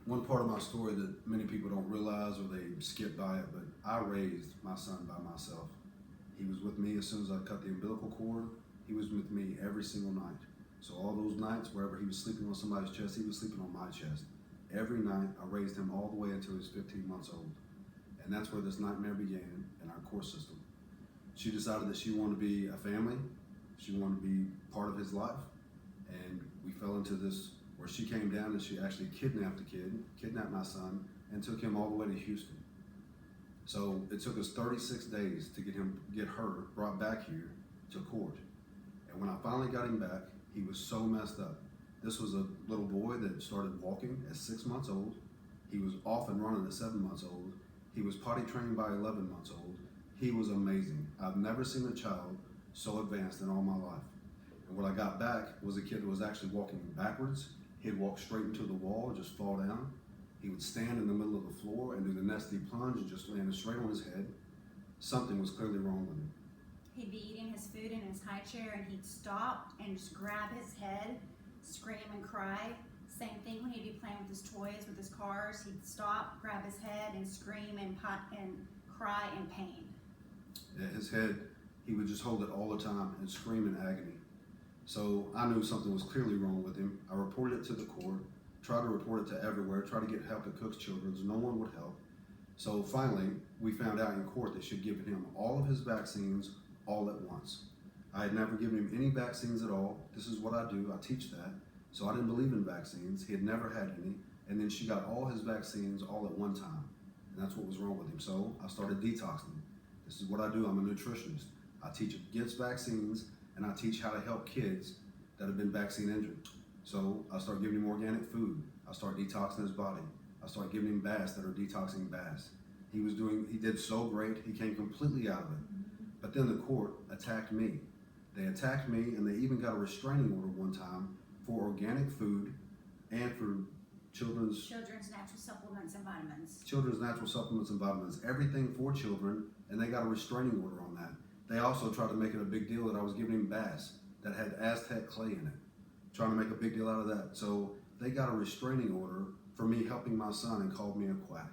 One part of my story that many people don't realize or they skip by it, but I raised my son by myself. He was with me as soon as I cut the umbilical cord. He was with me every single night. So all those nights, wherever he was sleeping on somebody's chest, he was sleeping on my chest. Every night, I raised him all the way until he was 15 months old. And that's where this nightmare began in our court system. She decided that she wanted to be a family. She wanted to be part of his life. And we fell into this where she came down and she actually kidnapped the kid, kidnapped my son, and took him all the way to Houston. So it took us 36 days to get her brought back here to court. And when I finally got him back, he was so messed up. This was a little boy that started walking at 6 months old. He was off and running at 7 months old. He was potty trained by 11 months old. He was amazing. I've never seen a child so advanced in all my life. And what I got back was a kid that was actually walking backwards. He'd walk straight into the wall and just fall down. He would stand in the middle of the floor and do the nesty plunge and just land straight on his head. Something was clearly wrong with him. He'd be eating his food in his high chair and he'd stop and just grab his head, scream and cry. Same thing when he'd be playing with his toys, with his cars. He'd stop, grab his head and scream and cry in pain. Yeah, his head, he would just hold it all the time and scream in agony. So I knew something was clearly wrong with him. I reported it to the court, tried to report it to everywhere, tried to get help at Cook's Children's. No one would help. So finally, we found out in court that she'd given him all of his vaccines all at once. I had never given him any vaccines at all. This is what I do, I teach that. So I didn't believe in vaccines. He had never had any. And then she got all his vaccines all at one time. And that's what was wrong with him. So I started detoxing him. This is what I do, I'm a nutritionist. I teach against vaccines and I teach how to help kids that have been vaccine injured. So I start giving him organic food. I start detoxing his body. I start giving him baths that are detoxing baths. He did so great, he came completely out of it. But then the court attacked me. They attacked me and they even got a restraining order one time for organic food and for children's natural supplements and vitamins. Children's natural supplements and vitamins, everything for children, and they got a restraining order on that. They also tried to make it a big deal that I was giving him baths that had Aztec clay in it, trying to make a big deal out of that. So they got a restraining order for me helping my son and called me a quack.